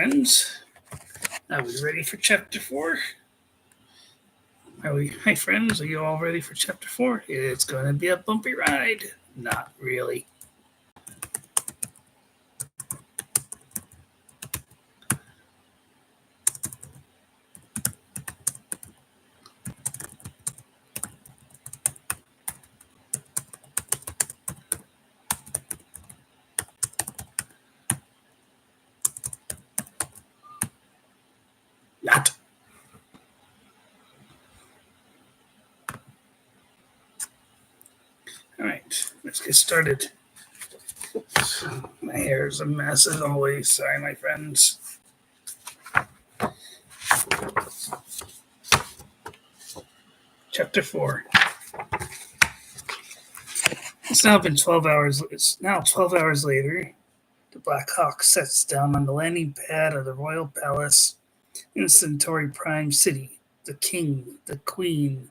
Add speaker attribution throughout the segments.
Speaker 1: friends. Are we ready for chapter 4? Hi, friends. Are you all ready for chapter 4? It's going to be a bumpy ride. Not really. Not. All right, let's get started. My hair is a mess as always. Sorry, my friends. Chapter 4. It's now 12 hours later. The Black Hawk sets down on the landing pad of the Royal Palace in Centauri Prime City. The King, the Queen,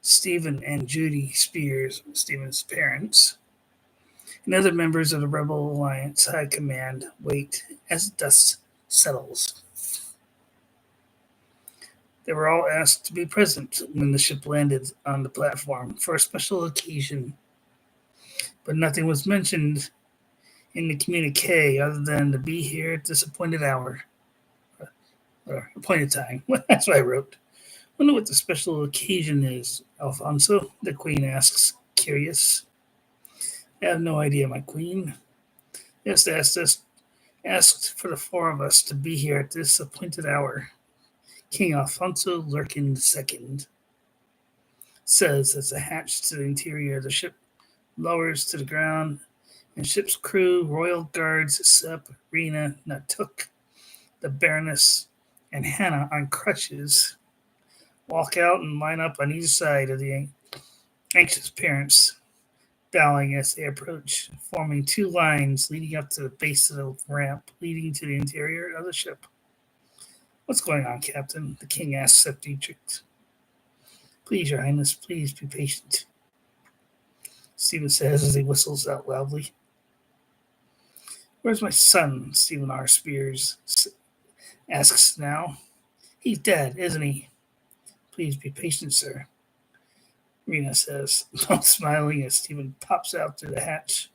Speaker 1: Stephen and Judy Spears, Stephen's parents, and other members of the Rebel Alliance High Command wait as dust settles. They were all asked to be present when the ship landed on the platform for a special occasion, but nothing was mentioned in the communique other than to be here at this appointed hour. Or appointed time. That's what I wrote. Wonder what the special occasion is, Alfonso, the Queen asks, curious. I have no idea, my Queen. Just asked for the four of us to be here at this appointed hour. King Alfonso Lurkin II says as the hatch to the interior of the ship lowers to the ground, and ship's crew, royal guards, Sep, Rena, Natuk, the Baroness, and Hannah on crutches walk out and line up on each side of the anxious parents, bowing as they approach, forming two lines leading up to the base of the ramp leading to the interior of the ship. What's going on, Captain? The king asks Sep Dietrich. Please, Your Highness, please be patient, Stephen says as he whistles out loudly. Where's my son? Stephen R. Spears asks now. He's dead, isn't he? Please be patient, sir, Rena says, smiling as Stephen pops out through the hatch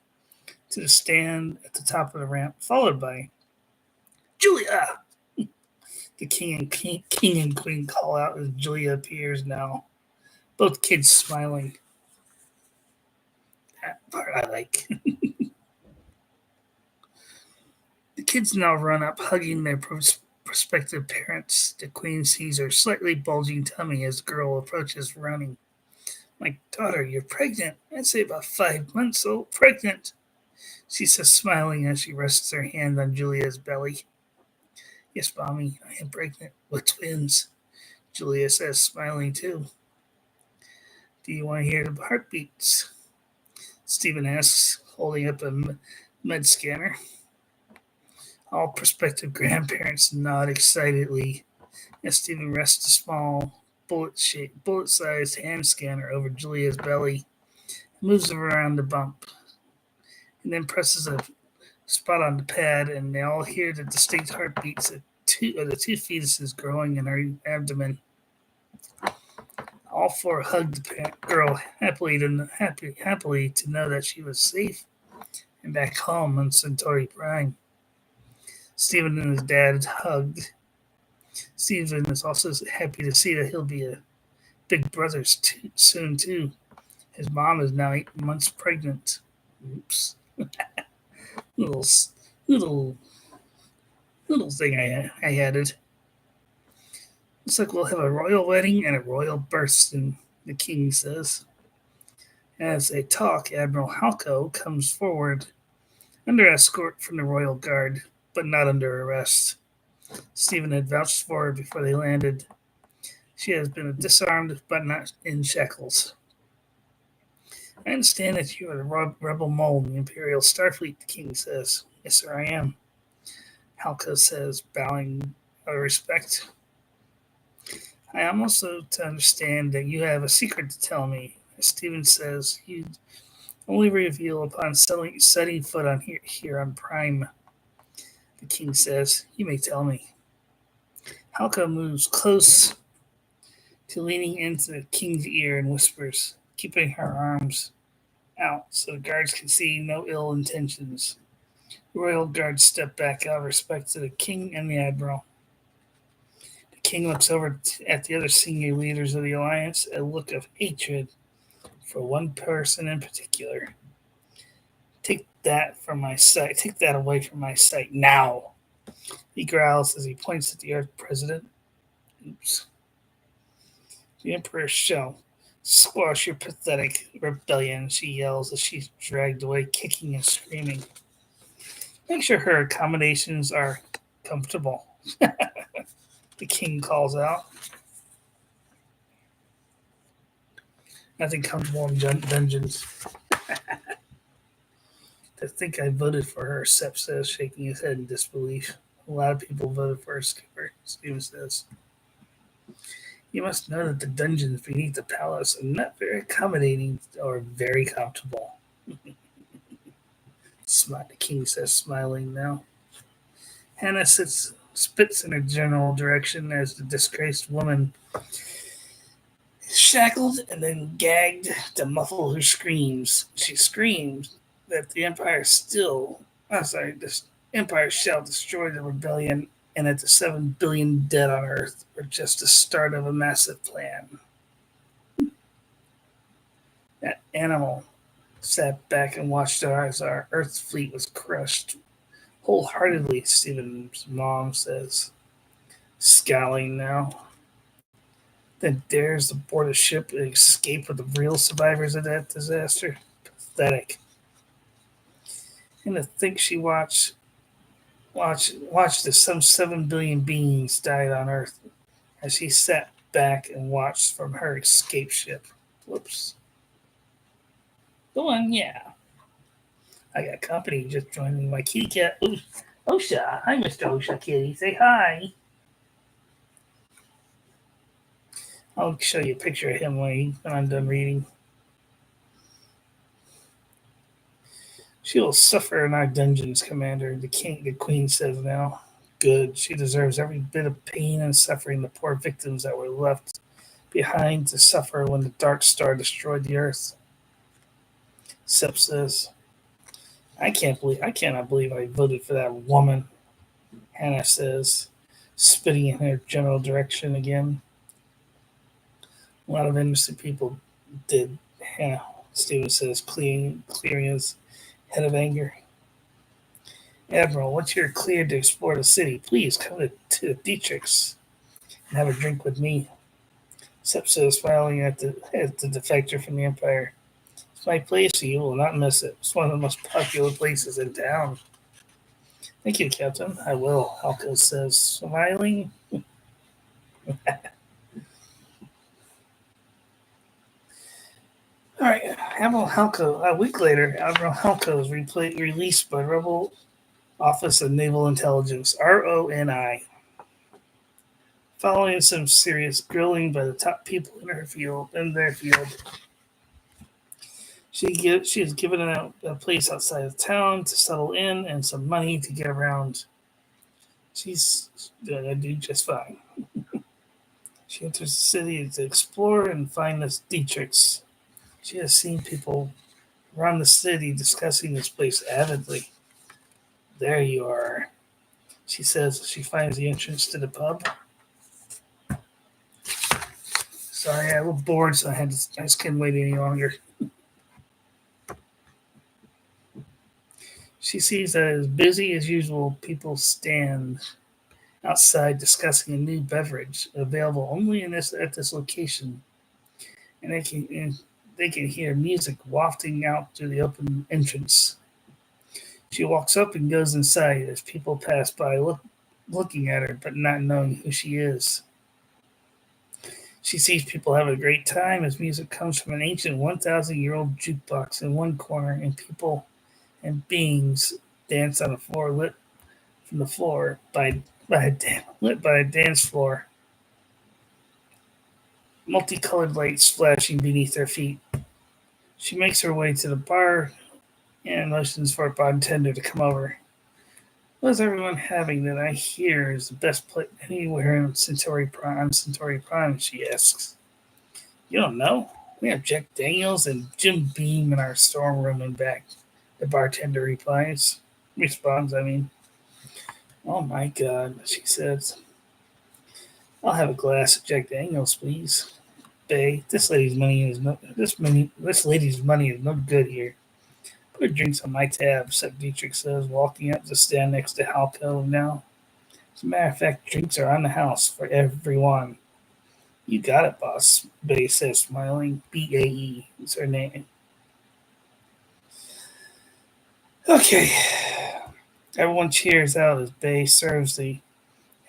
Speaker 1: to the stand at the top of the ramp, followed by Julia! The king and queen call out as Julia appears now, both kids smiling. That part I like. The kids now run up, hugging their prospective parents. The queen sees her slightly bulging tummy as the girl approaches running. My daughter, you're pregnant. I'd say about 5 months old. Pregnant, she says, smiling as she rests her hand on Julia's belly. Yes, Mommy, I am pregnant with twins, Julia says, smiling too. Do you want to hear the heartbeats? Stephen asks, holding up a med scanner. All prospective grandparents nod excitedly as Stephen rests a small bullet-sized hand scanner over Julia's belly, moves her around the bump, and then presses a spot on the pad, and they all hear the distinct heartbeats of the two fetuses growing in her abdomen. All four hugged the girl happily to know that she was safe and back home on Centauri Prime. Stephen and his dad hugged. Stephen is also happy to see that he'll be a big brother soon too. His mom is now 8 months pregnant. Oops. little thing I added. Looks like we'll have a royal wedding and a royal birth soon, the king says. As they talk, Admiral Halko comes forward under escort from the royal guard, but not under arrest. Stephen had vouched for her before they landed. She has been disarmed, but not in shackles. I understand that you are the rebel mole in the Imperial Starfleet, the king says. Yes, sir, I am, Halko says, bowing out of respect. I am also to understand that you have a secret to tell me. As Stephen says, you only reveal upon setting foot on here on Prime. The king says, "You may tell me." Halka moves close to leaning into the king's ear and whispers, keeping her arms out so the guards can see no ill intentions. The royal guards step back out of respect to the king and the admiral. The king looks over at the other senior leaders of the alliance, a look of hatred for one person in particular. Take that from my sight. Take that away from my sight now. He growls as he points at the Earth President. Oops. The Emperor shall squash your pathetic rebellion, she yells as she's dragged away, kicking and screaming. Make sure her accommodations are comfortable, the king calls out. Nothing comfortable in dungeons. To think I voted for her, Sepp says, shaking his head in disbelief. A lot of people voted for her, Skipper, Steven says. You must know that the dungeons beneath the palace are not very accommodating or very comfortable. The king says, smiling now. Hannah spits in her general direction as the disgraced woman is shackled and then gagged to muffle her screams. She screams that the Empire the Empire shall destroy the rebellion and that the 7 billion dead on Earth are just the start of a massive plan. That animal sat back and watched as our Earth fleet was crushed. Wholeheartedly, Stephen's mom says, scowling now. Then dares to board a ship and escape with the real survivors of that disaster. Pathetic. And to think she watched as some 7 billion beings died on Earth as she sat back and watched from her escape ship. Whoops. Go on, yeah. I got company just joining my kitty cat, Osha. Hi, Mr. Osha Kitty. Say hi. I'll show you a picture of him when I'm done reading. She will suffer in our dungeons, Commander, the Queen says now. Good. She deserves every bit of pain and suffering the poor victims that were left behind to suffer when the Dark Star destroyed the Earth. Sepp says, I cannot believe I voted for that woman, Hannah says, spitting in her general direction again. A lot of innocent people did, Hannah, Stephen says, clearing his head of anger. Admiral, once you're cleared to explore the city, please come to Dietrich's and have a drink with me. Sepp says, smiling at the defector from the Empire. It's my place, so you will not miss it. It's one of the most popular places in town. Thank you, Captain. I will, Halka says, smiling. All right, Admiral Halko. A week later, Admiral Halko was released by Rebel Office of Naval Intelligence, RONI, following some serious grilling by the top people in their field. She is given a place outside of town to settle in and some money to get around. She's going to do just fine. She enters the city to explore and find this Dietrich's. She has seen people around the city discussing this place avidly. There you are, she says as she finds the entrance to the pub. Sorry, I was bored, so I just couldn't wait any longer. She sees that as busy as usual, people stand outside discussing a new beverage available only at this location, and they can hear music wafting out through the open entrance. She walks up and goes inside as people pass by, looking at her but not knowing who she is. She sees people having a great time as music comes from an ancient 1,000-year-old jukebox in one corner, and people and beings dance on a floor lit by a dance floor. Multicolored lights flashing beneath their feet. She makes her way to the bar and motions for a bartender to come over. What is everyone having that I hear is the best place anywhere in Centauri Prime, she asks. You don't know? We have Jack Daniels and Jim Beam in our storeroom and back, the bartender responds, I mean. Oh my god, she says. I'll have a glass of Jack Daniels, please. Bay, this lady's money is no good here. Put drinks on my tab, said Dietrich says, walking up to stand next to Halco now. As a matter of fact, drinks are on the house for everyone. You got it, boss, Bay says, smiling. BAE is her name. Okay. Everyone cheers out as Bay serves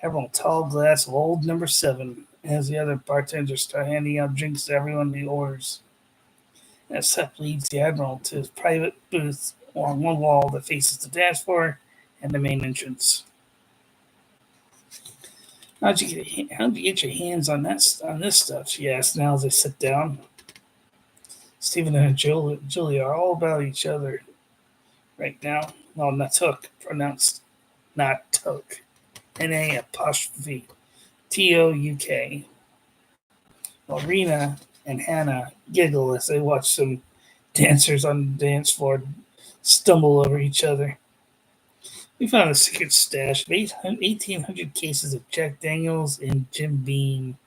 Speaker 1: everyone a tall glass of old number 7 as the other bartenders start handing out drinks to everyone he orders. As Sep leads the Admiral to his private booth along one wall that faces the dance floor and the main entrance. How'd you get your hands on this stuff? She asks now as they sit down. Stephen and Julia are all about each other right now. Well, Natuk, pronounced not Took. N-A apostrophe Touk. While Rena and Hannah giggle as they watch some dancers on the dance floor stumble over each other. We found a secret stash of 1,800 cases of Jack Daniels and Jim Beam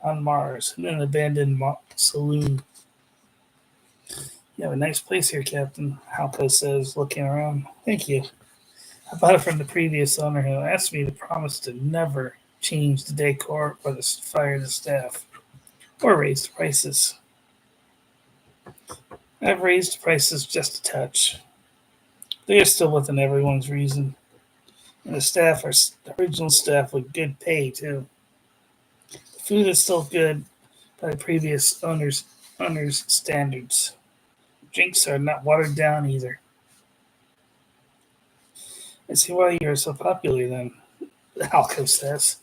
Speaker 1: on Mars in an abandoned saloon. You have a nice place here, Captain, Halko says, looking around. Thank you. I bought it from the previous owner who asked me to promise to never change the decor or fire the staff or raise the prices. I've raised prices just a touch. They are still within everyone's reason. And the original staff with good pay too. The food is still good by the previous owner's standards. Drinks are not watered down either. I see why you're so popular then, Alco says.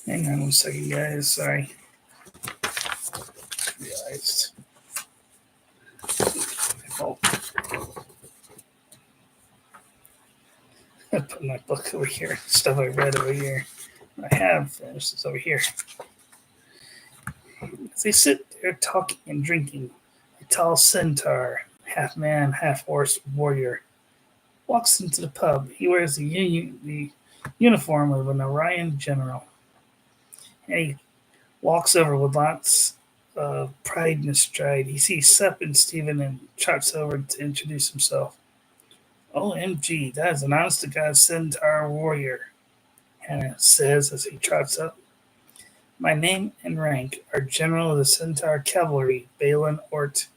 Speaker 1: Hang on one second, guys. Sorry. Realized. Oh. I put my book over here. Stuff I read over here. I have finished this over here. As they sit there talking and drinking, a tall centaur, half man, half horse warrior, walks into the pub. He wears the uniform of an Orion general. And he walks over with lots of pride in his stride. He sees Sep and Stephen and trots over to introduce himself. OMG, that is an honest to God centaur warrior, Hannah says as he trots up. My name and rank are General of the Centaur Cavalry, Balin Ort.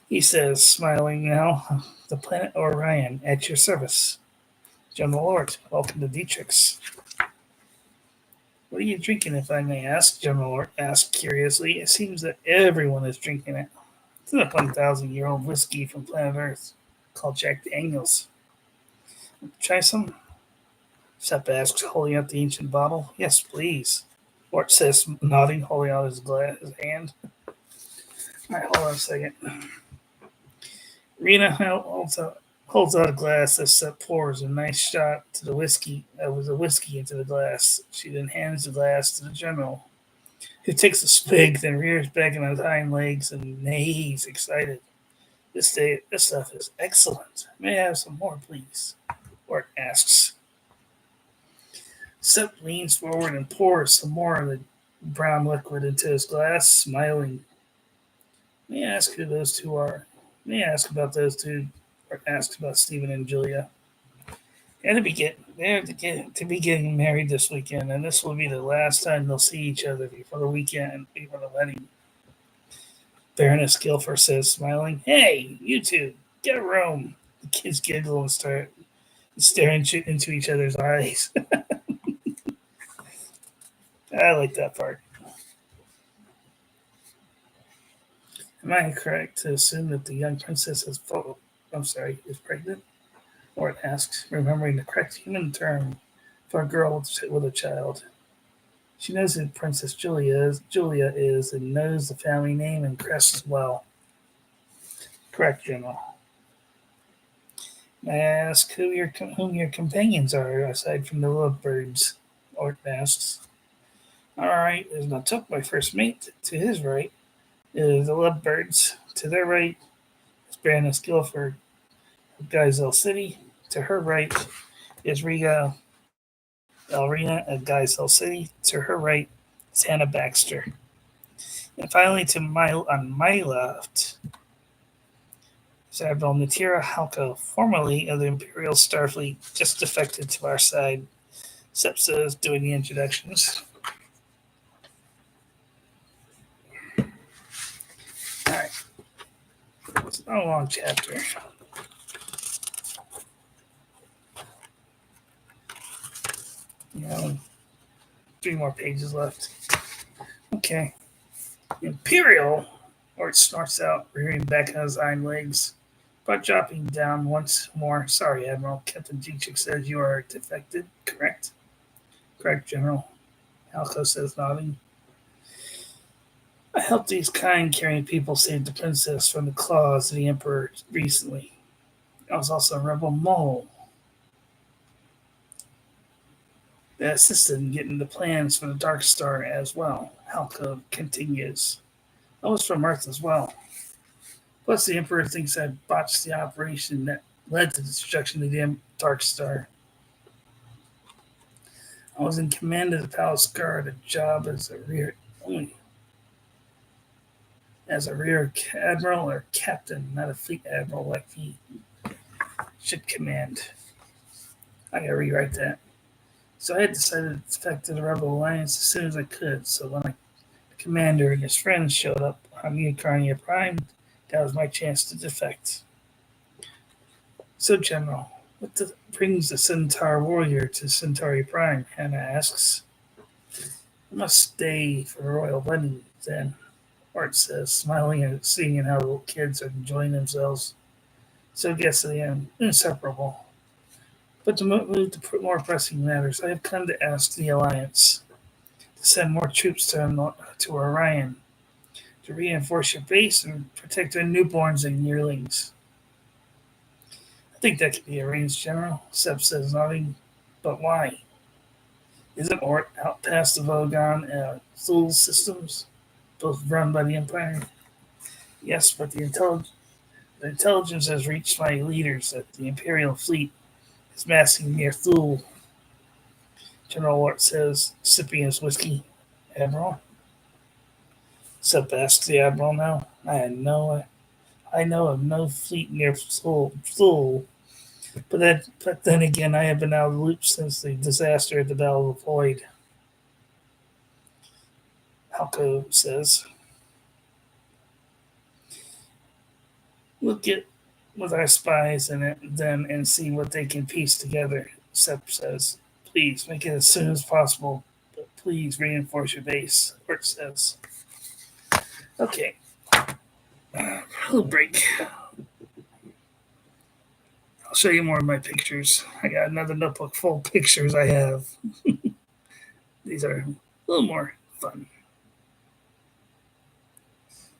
Speaker 1: He says, smiling now, the planet Orion at your service. General Ort, welcome to Dietrich's. What are you drinking, if I may ask? General Ort asked curiously. It seems that everyone is drinking it. It's a 1,000-year-old whiskey from planet Earth called Jack Daniels. Try some? Sep asks, holding out the ancient bottle. Yes, please. Ort says, nodding, holding out his hand. All right, hold on a second. Rena holds out a glass as Sep pours a nice shot to the whiskey. With the whiskey into the glass. She then hands the glass to the general, who takes a swig, then rears back on his hind legs and neighs, excited. This stuff is excellent. May I have some more, please? Ort asks. Sep leans forward and pours some more of the brown liquid into his glass, smiling. May I ask who those two are? May I ask about those two? Ort asks about Stephen and Julia. They're to be getting married this weekend, and this will be the last time they'll see each other before the wedding. Baroness Guilford says, smiling. Hey, you two, get a room. The kids giggle and start staring into each other's eyes. I like that part. Am I correct to assume that the young princess is pregnant? Ort asks, remembering the correct human term for a girl with a child. She knows who Princess Julia is and knows the family name and crest as well. Correct, General. May I ask whom your companions are, aside from the lovebirds? Ort asks. All right, there's Natuk, my first mate. To his right is the lovebirds. To their right is Brandon Guilford of Geisel City. To her right is Riga Elrina at Geisel City. To her right is Hannah Baxter. And finally, on my left is Admiral Natira Halko, formerly of the Imperial Starfleet, just defected to our side. Sepsa is doing the introductions. All right. It's not a long chapter. You know, 3 more pages left. Okay. Imperial, or it snorts out, rearing back on his hind legs, but dropping down once more. Sorry, Admiral. Captain Dietrich says you are defected, correct? Correct, General. Halko says, nodding. I helped these kind-carrying people save the princess from the claws of the Emperor recently. I was also a rebel mole that assisted in getting the plans for the Dark Star as well. Halko continues. I was from Earth as well. Plus, the Emperor thinks I botched the operation that led to the destruction of the Dark Star. I was in command of the Palace Guard, a job as a rear admiral or captain, not a fleet admiral like the ship command. I gotta rewrite that. So I had decided to defect to the Rebel Alliance as soon as I could. So when the commander and his friends showed up on Unicornia Prime, that was my chance to defect. So, General, what brings the Centaur warrior to Centauri Prime? Hannah asks. I must stay for the royal wedding, then, Art says, smiling and seeing how the little kids are enjoying themselves. So I guess I am inseparable. But to move to more pressing matters, I have come to ask the Alliance to send more troops to Orion to reinforce your base and protect our newborns and yearlings. I think that can be arranged, General, Seb says, nodding. But why? Isn't Ort out past the Vogon and Thule systems, both run by the Empire? Yes, but the intelligence has reached my leaders that the Imperial fleet is massing near Thule. General Ort says, sipping his whiskey. Admiral? Seb asks the Admiral now. I know of no fleet near Thule. But then again, I have been out of the loop since the disaster at the Battle of the Void. Halko says, we'll get with our spies in it then and see what they can piece together, Sep says. Please make it as soon as possible, but please reinforce your base, Ort says. Okay. Little break. I'll show you more of my pictures. I got another notebook full of pictures I have. These are a little more fun.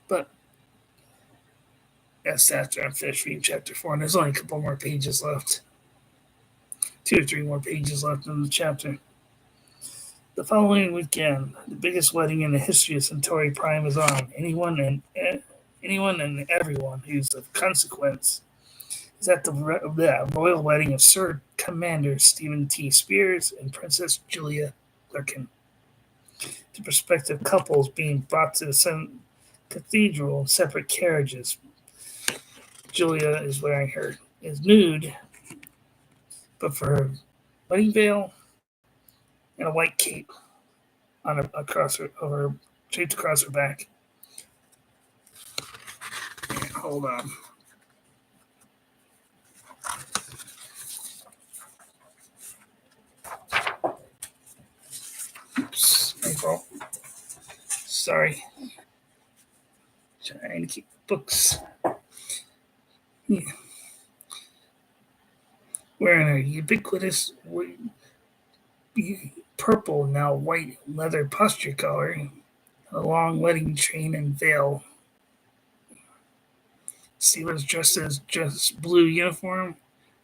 Speaker 1: But that's after I'm finished reading chapter 4, and there's only a couple more pages left. 2 or 3 more pages left in the chapter. The following weekend, the biggest wedding in the history of Centauri Prime is on. Anyone and everyone who's of consequence is at the royal wedding of Sir Commander Stephen T. Spears and Princess Julia Lurkin. The prospective couples being brought to the cathedral in separate carriages. Julia is nude, but for her wedding veil and a white cape draped across her back. And hold on. Oops, my fault. Sorry. Trying to keep books. Yeah. Wearing a ubiquitous purple, now white leather posture collar, a long wedding train and veil. Stephen's dressed in his just blue uniform.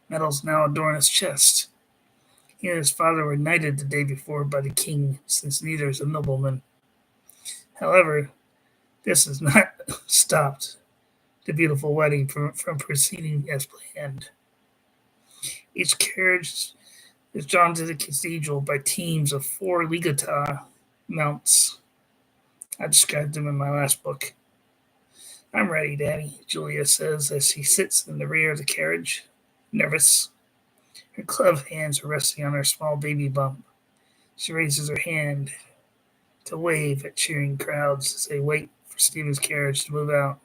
Speaker 1: Medals now adorn his chest. He and his father were knighted the day before by the king, since neither is a nobleman. However, this has not stopped the beautiful wedding from proceeding as planned. Each carriage is drawn to the cathedral by teams of 4 ligata mounts. I described them in my last book. I'm ready, Daddy, Julia says as she sits in the rear of the carriage, nervous. Her gloved hands are resting on her small baby bump. She raises her hand to wave at cheering crowds as they wait for Stephen's carriage to move out.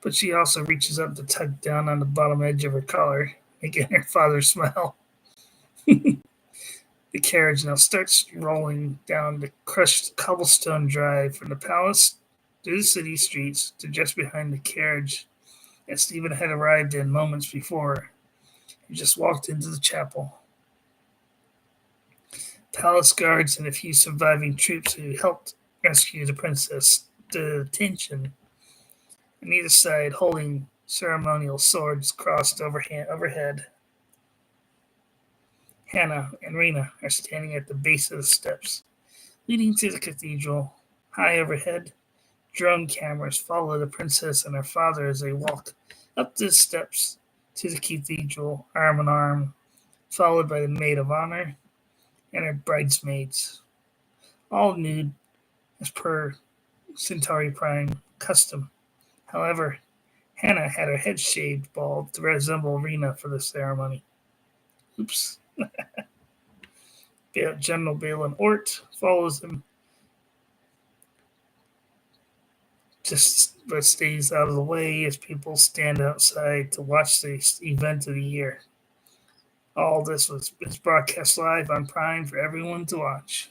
Speaker 1: But she also reaches up to tug down on the bottom edge of her collar, making her father smile. The carriage now starts rolling down the crushed cobblestone drive from the palace through the city streets to just behind the carriage that Stephen had arrived in moments before. He just walked into the chapel. Palace guards and a few surviving troops who helped rescue the princess stood at attention, on either side holding ceremonial swords crossed overhead. Hannah and Rena are standing at the base of the steps leading to the cathedral. High overhead, drone cameras follow the princess and her father as they walk up the steps to the cathedral, arm in arm, followed by the maid of honor and her bridesmaids, all nude as per Centauri Prime custom. However, Hannah had her head shaved bald to resemble Rena for the ceremony. Oops. General Balin Ort follows him, but stays out of the way as people stand outside to watch the event of the year. All this is broadcast live on Prime for everyone to watch.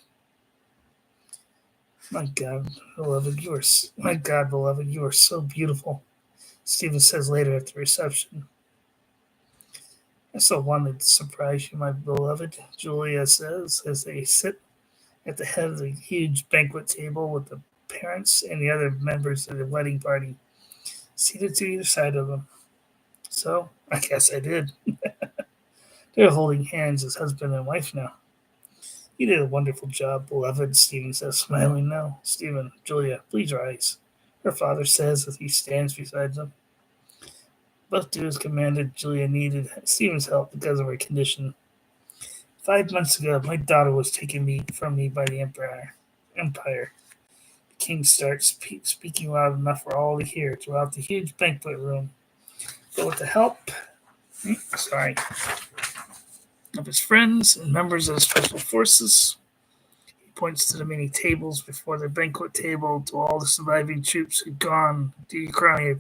Speaker 1: My God, beloved, you are so beautiful, Stephen says later at the reception. I so wanted to surprise you, my beloved, Julia says as they sit at the head of the huge banquet table with the parents and the other members of the wedding party seated to either side of them. So, I guess I did. They're holding hands as husband and wife now. You did a wonderful job, beloved, Stephen says, smiling now. Stephen, Julia, please rise, her father says as he stands beside them. Both do as commanded. Julia needed Stephen's help because of her condition. 5 months ago, my daughter was taken from me by the Empire. The king starts speaking loud enough for all to hear throughout the huge banquet room. But with the help, of his friends and members of the special forces, he points to the many tables before the banquet table to all the surviving troops who'd gone to Ukraine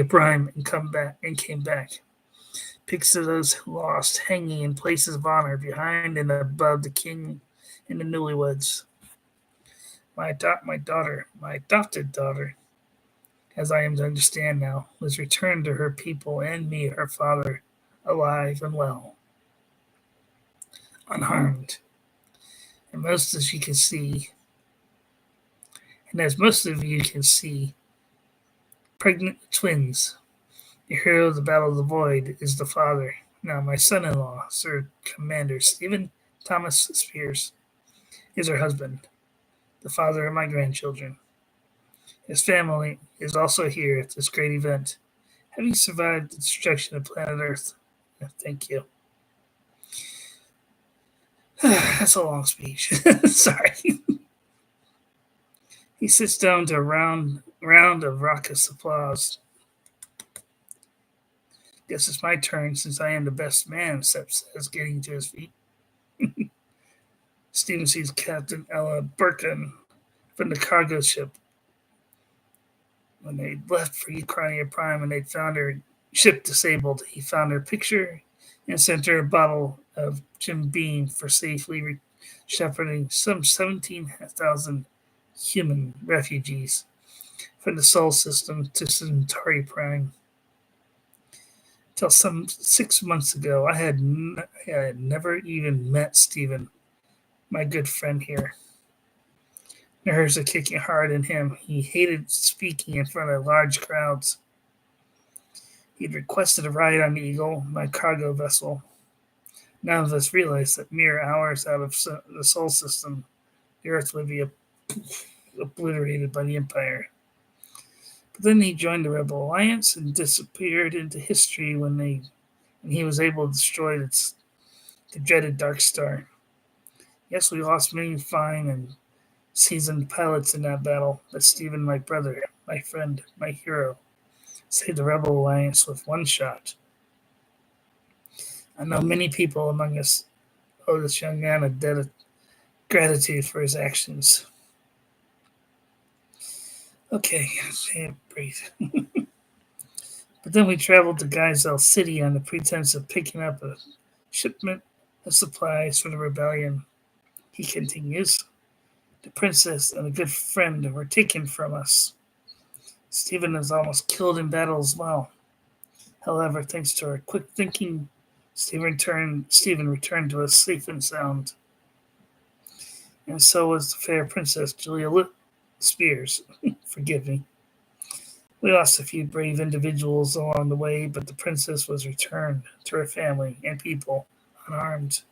Speaker 1: Prime and came back. Picks of those who lost hanging in places of honor behind and above the king and the newlyweds. My adopted daughter, as I am to understand now, was returned to her people and me, her father, alive and well, unharmed. And as most of you can see, pregnant twins. The hero of the Battle of the Void is the father. Now, my son-in-law, Sir Commander Stephen Thomas Spears, is her husband, the father of my grandchildren. His family is also here at this great event, having survived the destruction of planet Earth. Thank you. That's a long speech. Sorry. He sits down to a round of raucous applause. Guess it's my turn since I am the best man, Sepp says, getting to his feet. Stephen sees Captain Ella Birkin from the cargo ship. When they left for Ukraine Prime and they found her ship disabled, he found her picture and sent her a bottle of Jim Beam for safely shepherding some 17,000 human refugees from the Sol system to Centauri Prime. Till some 6 months ago, I had never even met Stephen, my good friend here. Nerves are kicking hard in him. He hated speaking in front of large crowds. He'd requested a ride on the Eagle, my cargo vessel. None of us realized that mere hours out of the Sol system, the Earth would be obliterated by the Empire. But then he joined the Rebel Alliance and disappeared into history when he was able to destroy the dreaded Dark Star. Yes, we lost many fine and seasoned pilots in that battle, but Stephen, my brother, my friend, my hero, saved the Rebel Alliance with one shot. I know many people among us owe this young man a debt of gratitude for his actions. Okay, can't breathe. But then we traveled to Geisel City on the pretense of picking up a shipment of supplies for the rebellion. He continues. The princess and a good friend were taken from us. Stephen was almost killed in battle as well. However, thanks to our quick thinking, Stephen returned to us safe and sound. And so was the fair princess Julia Spears. Forgive me. We lost a few brave individuals along the way, but the princess was returned to her family and people unharmed.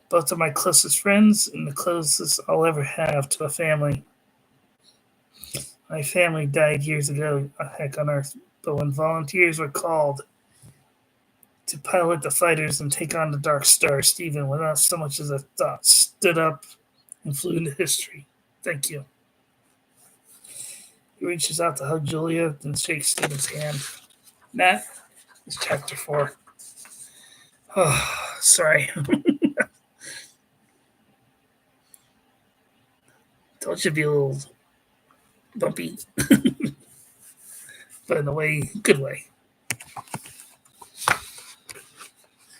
Speaker 1: Both of my closest friends and the closest I'll ever have to a family. My family died years ago, heck on Earth, but when volunteers were called to pilot the fighters and take on the Dark Star, Stephen, without so much as a thought, stood up and flew into history. Thank you. He reaches out to hug Julia, then shakes Stephen's hand. That is chapter 4. Oh, sorry. Told you it'd be a little bumpy, but in a good way.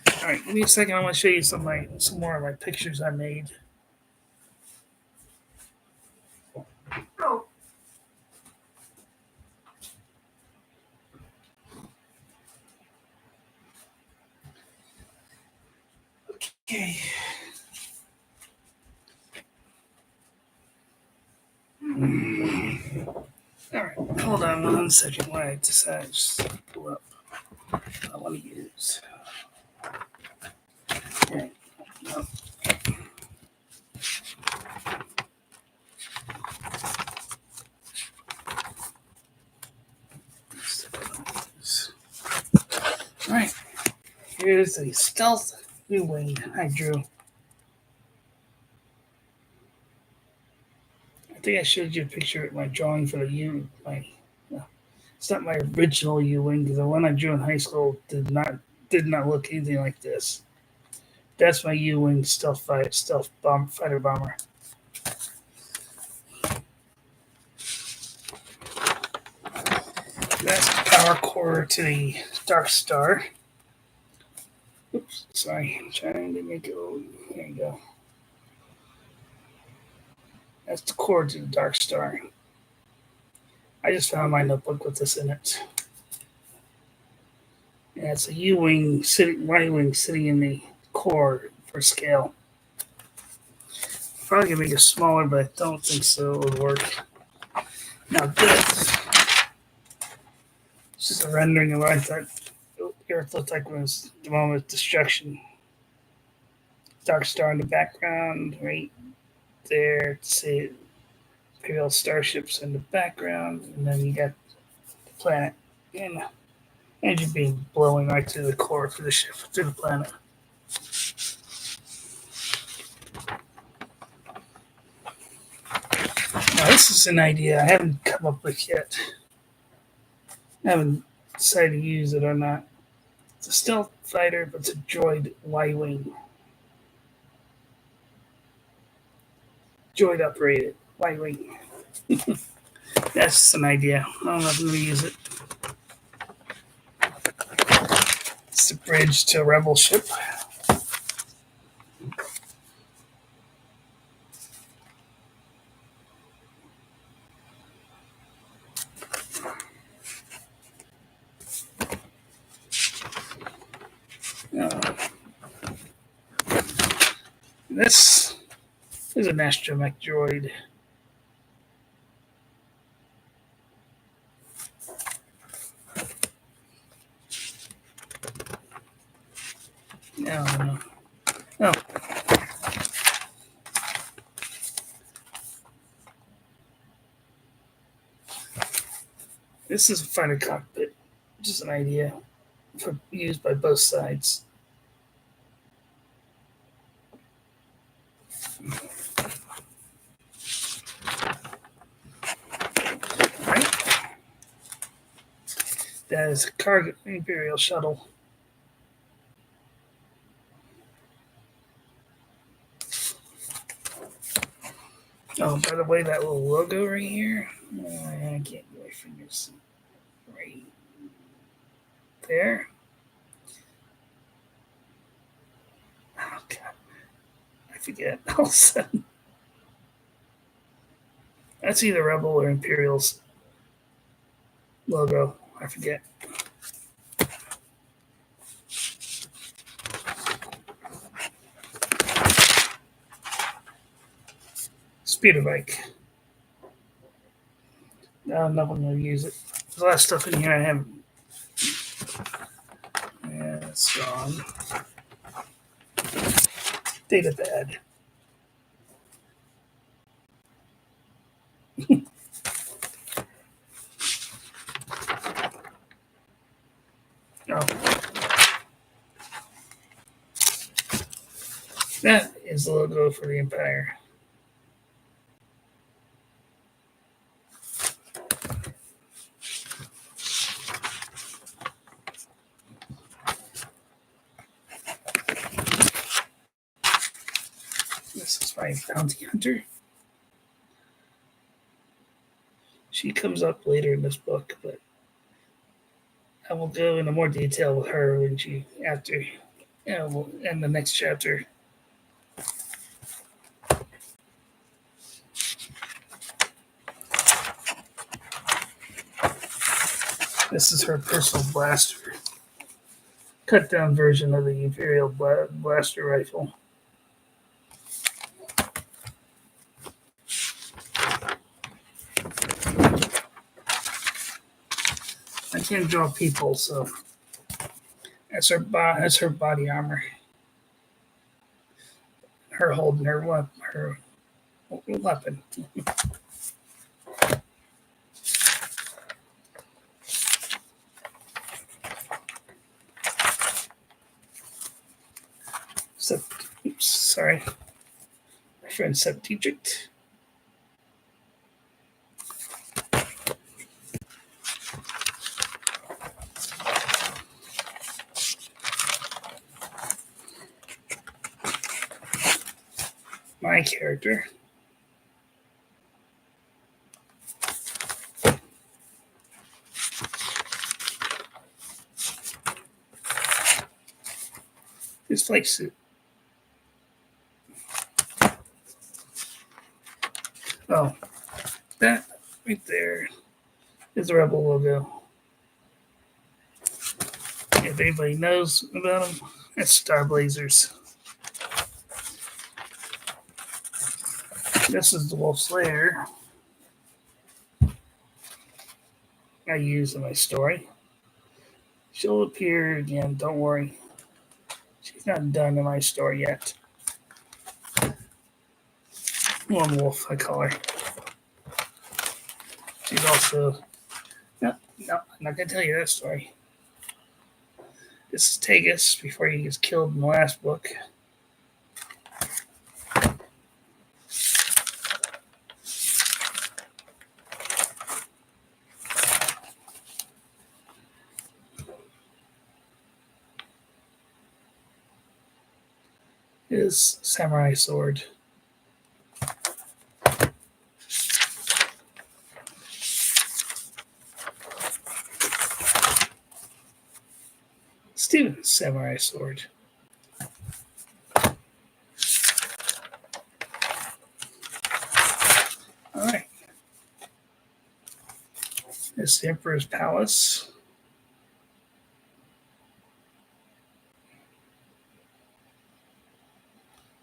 Speaker 1: All right, give me a second. I want to show you some more of my pictures I made. Oh. Okay. All right, hold on 1 second while I decide to pull up what I want to use. Okay. No. All right, here's a stealth U-wing I drew. I think I showed you a picture of my drawing for the U. It's not my original U-wing because the one I drew in high school did not look anything like this. That's my U-wing fighter bomber. That's the power core to the Dark Star. Oops, sorry, I'm trying to make it. There you go. That's the core to the Dark Star. I just found my notebook with this in it. Yeah, it's a Y-wing sitting in the core for scale. Probably gonna make it smaller, but I don't think so. It would work. Now this is just a rendering of what I thought the Earth looked like when it was the moment of destruction. Dark Star in the background, right there. See Imperial starships in the background, and then you got the planet and engine beam blowing right through the core through the ship through the planet. Now this is an idea I haven't come up with yet. I haven't decided to use it or not. It's a stealth fighter, but it's a droid Y-wing. Droid operated Y-wing. That's an idea. I don't know if I'm going to use it. It's the bridge to a rebel ship. This There's an astromech droid. No, no. Oh. This is a fighter cockpit. Just an idea for used by both sides. Right? That is a cargo Imperial shuttle. Oh, by the way, that little logo right here, I can't get my fingers right there. Oh, God. I forget all of a sudden. That's either Rebel or Imperial's logo. I forget. Speeder bike. No, I'm not going to use it. There's a lot of stuff in here I haven't. Yeah, it's gone. Data pad. Oh. That is the logo for the Empire. This is my bounty hunter. She comes up later in this book, but I will go into more detail with her when she after we'll end the next chapter. This is her personal blaster, cut down version of the Imperial blaster rifle. I can't draw people, so that's her body armor. Her holding her weapon. Oops, sorry. My friend Septeject. My character. His flight suit. Oh, that right there is the Rebel logo. If anybody knows about them, it's Star Blazers. This is the Wolf's Lair I use in my story. She'll appear again, don't worry. She's not done in my story yet. Lone Wolf, I call her. She's also... No, I'm not going to tell you that story. This is Tegus before he gets killed in the last book. His samurai sword. Steven's samurai sword. Alright. This is the Emperor's Palace.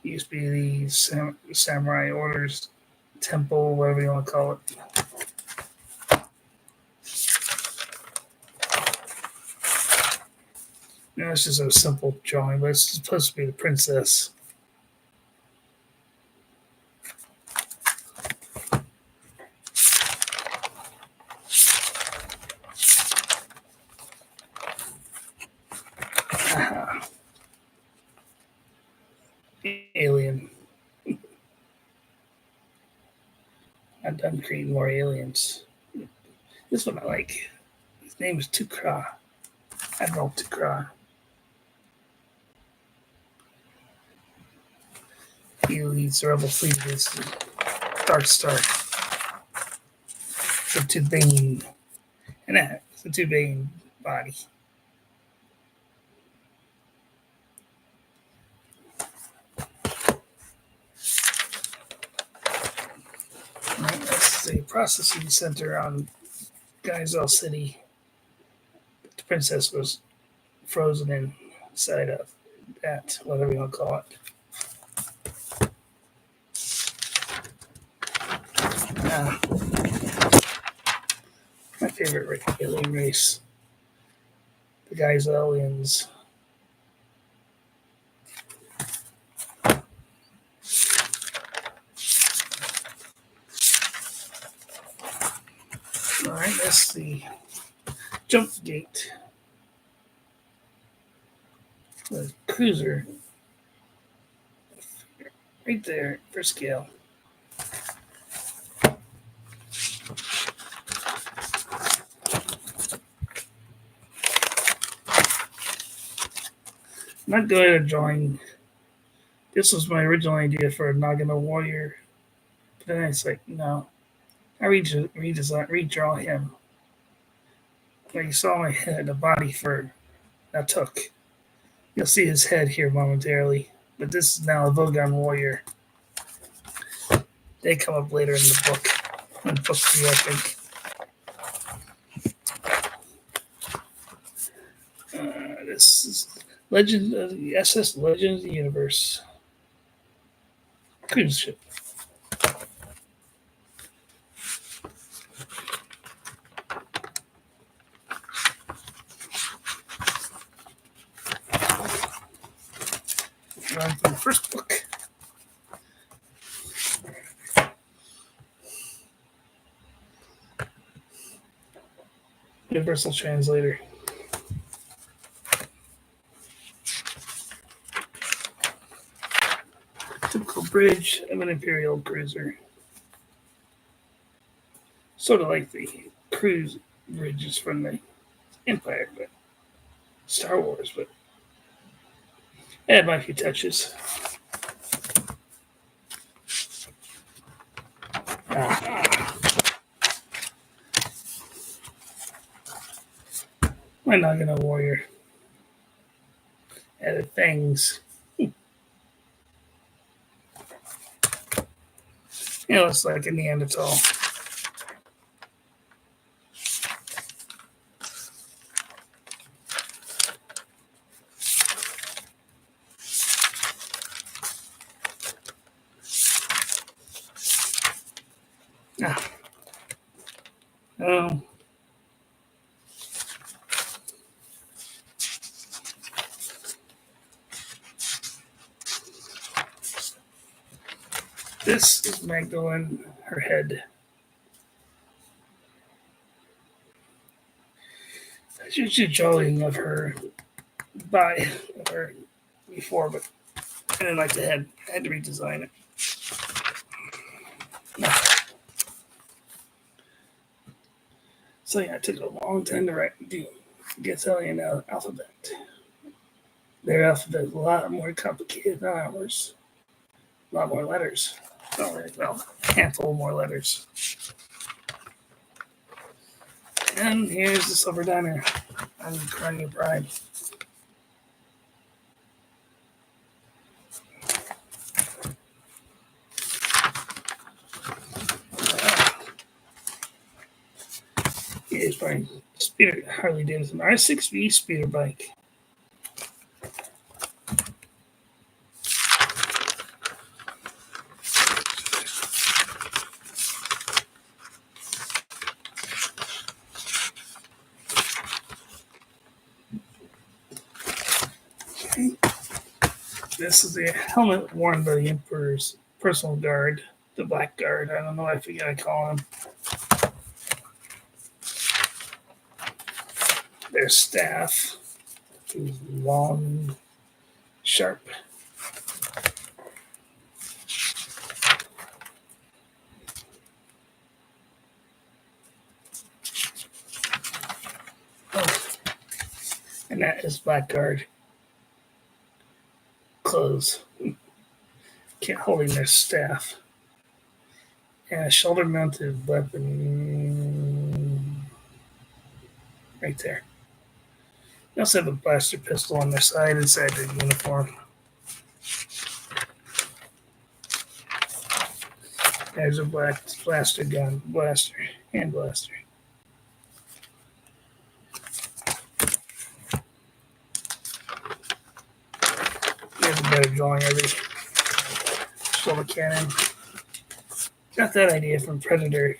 Speaker 1: It used to be the Samurai Orders Temple, whatever you want to call it. It's just a simple drawing, but it's supposed to be the princess. Alien. I'm done creating more aliens. This one I like. His name is Tukra. Admiral Tukra. He leads the rebel fleet against the Dark Star. The Tubane. And that's the Tubane body. That's the processing center on Geyser City. The princess was frozen inside of that, whatever you want to call it. My favorite alien race. The Geyselians. Alright, that's the jump gate. The cruiser. Right there for scale. I'm not good at drawing. This was my original idea for a Nagano Warrior. But then it's like, no. I redraw him. Like you saw my head, the body for Natuk. You'll see his head here momentarily. But this is now a Vogon Warrior. They come up later in the book. In book 2, I think. This is Legend of the SS Legend of the Universe. Cruise ship. On from the first book. Universal Translator. Typical bridge of an Imperial cruiser. Sort of like the cruise bridges from the Empire, but Star Wars, but add my few touches. My Nagano Warrior. Added fangs. It looks like a Neanderthal. Oh. This is Magdalene, her head. There's usually drawing of her before, but I didn't like the head. I had to redesign it. So yeah, it took a long time to write the Italian alphabet. Their alphabet is a lot more complicated than ours. A lot more letters. Well, a handful more letters. And here's the Silver Diner on Carnegie Pride. Here's my speeder Harley Davidson R6V speeder bike. Okay. This is the helmet worn by the Emperor's personal guard, the Black Guard. I don't know, I forget I call him. Their staff is long, sharp. Oh, and that is Blackguard clothes. Can't holding their staff. And a shoulder mounted weapon right there. They also have a blaster pistol on their side inside their uniform. There's a blaster gun, hand blaster. There's a better drawing of the shoulder cannon. Got that idea from Predator.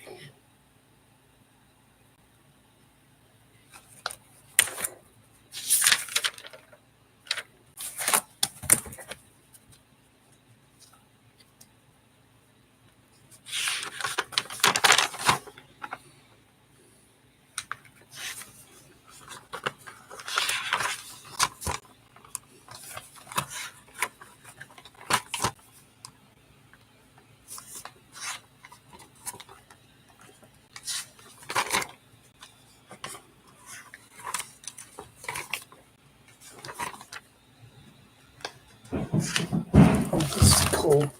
Speaker 1: Oh, this is cool.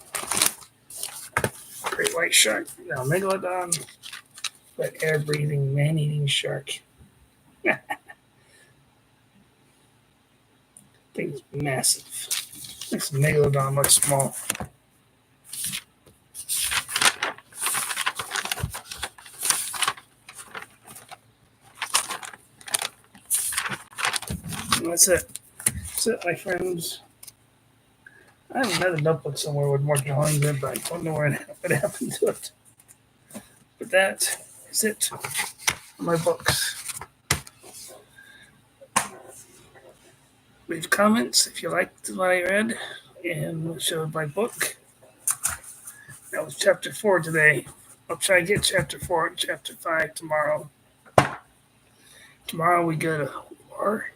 Speaker 1: Great white shark. Now, Megalodon, but air breathing, man eating shark. Thing's massive. This Megalodon looks small. And that's it. That's it, my friends. I haven't had a notebook somewhere with more drawings in, but I don't know what happened to it. But that is it for my books. Leave comments if you liked what I read and showed my book. That was chapter 4 today. I'll try to get chapter 4 and chapter 5 tomorrow. Tomorrow we go to war.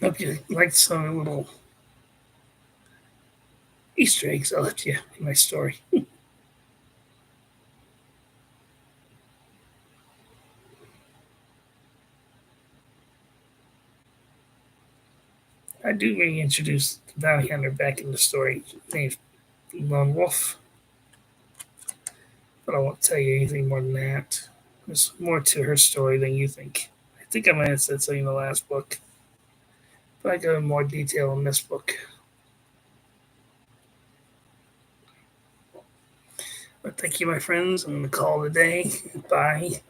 Speaker 1: Hope you liked some little Easter eggs I left you in my story. I do reintroduce the bounty hunter back in the story named Lone Wolf. But I won't tell you anything more than that. There's more to her story than you think. I think I might have said so in the last book. But I go in more detail in this book. But thank you, my friends. I'm going to call it a day. Bye.